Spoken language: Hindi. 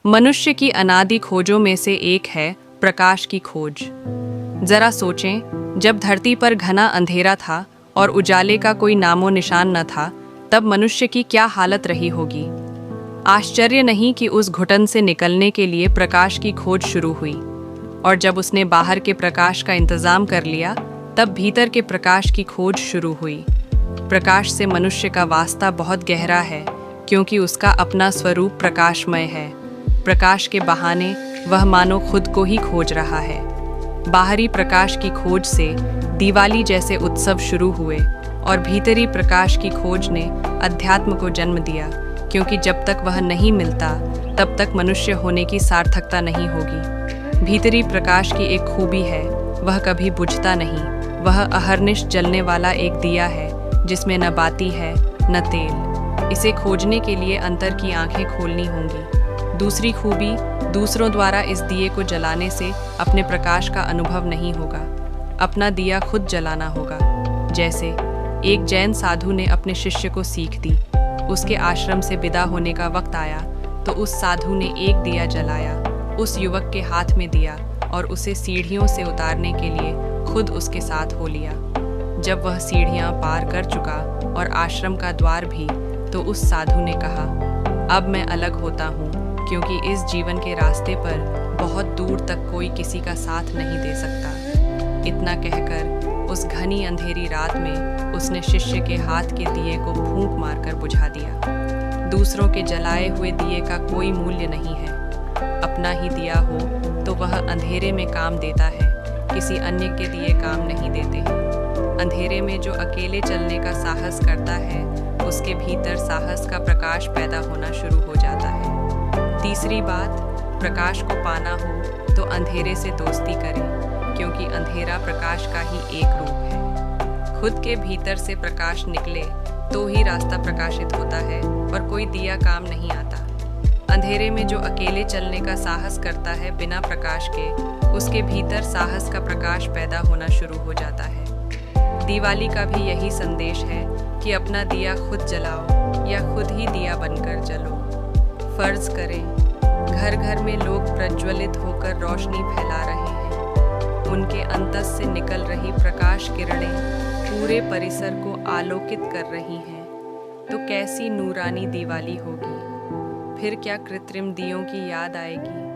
मनुष्य की अनादि खोजों में से एक है प्रकाश की खोज। जरा सोचें, जब धरती पर घना अंधेरा था और उजाले का कोई नामो निशान न था, तब मनुष्य की क्या हालत रही होगी। आश्चर्य नहीं कि उस घुटन से निकलने के लिए प्रकाश की खोज शुरू हुई, और जब उसने बाहर के प्रकाश का इंतजाम कर लिया, तब भीतर के प्रकाश की खोज शुरू हुई। प्रकाश से मनुष्य का वास्ता बहुत गहरा है, क्योंकि उसका अपना स्वरूप प्रकाशमय है। प्रकाश के बहाने वह मानो खुद को ही खोज रहा है। बाहरी प्रकाश की खोज से दिवाली जैसे उत्सव शुरू हुए, और भीतरी प्रकाश की खोज ने अध्यात्म को जन्म दिया, क्योंकि जब तक वह नहीं मिलता तब तक मनुष्य होने की सार्थकता नहीं होगी। भीतरी प्रकाश की एक खूबी है, वह कभी बुझता नहीं। वह अहर्निश जलने वाला एक दिया है, जिसमें न बाती है न तेल। इसे खोजने के लिए अंतर की आंखें खोलनी होंगी। दूसरी खूबी, दूसरों द्वारा इस दिए को जलाने से अपने प्रकाश का अनुभव नहीं होगा। अपना दिया खुद जलाना होगा। जैसे एक जैन साधु ने अपने शिष्य को सीख दी। उसके आश्रम से विदा होने का वक्त आया तो उस साधु ने एक दिया जलाया, उस युवक के हाथ में दिया और उसे सीढ़ियों से उतारने के लिए खुद उसके साथ हो लिया। जब वह सीढ़ियां पार कर चुका और आश्रम का द्वार भी, तो उस साधु ने कहा, अब मैं अलग होता हूँ, क्योंकि इस जीवन के रास्ते पर बहुत दूर तक कोई किसी का साथ नहीं दे सकता। इतना कहकर उस घनी अंधेरी रात में उसने शिष्य के हाथ के दिए को फूंक मारकर बुझा दिया। दूसरों के जलाए हुए दिए का कोई मूल्य नहीं है। अपना ही दिया हो तो वह अंधेरे में काम देता है, किसी अन्य के दिए काम नहीं देते हैं। अंधेरे में जो अकेले चलने का साहस करता है, उसके भीतर साहस का प्रकाश पैदा होना शुरू हो जाता है। तीसरी बात, प्रकाश को पाना हो तो अंधेरे से दोस्ती करें, क्योंकि अंधेरा प्रकाश का ही एक रूप है। खुद के भीतर से प्रकाश निकले तो ही रास्ता प्रकाशित होता है, और कोई दिया काम नहीं आता। अंधेरे में जो अकेले चलने का साहस करता है बिना प्रकाश के, उसके भीतर साहस का प्रकाश पैदा होना शुरू हो जाता है। दिवाली का भी यही संदेश है कि अपना दिया खुद जलाओ या खुद ही दिया बनकर जलो। फर्ज करें, घर घर में लोग प्रज्वलित होकर रोशनी फैला रहे हैं। उनके अंतस से निकल रही प्रकाश किरणें पूरे परिसर को आलोकित कर रही हैं। तो कैसी नूरानी दिवाली होगी। फिर क्या कृत्रिम दियों की याद आएगी।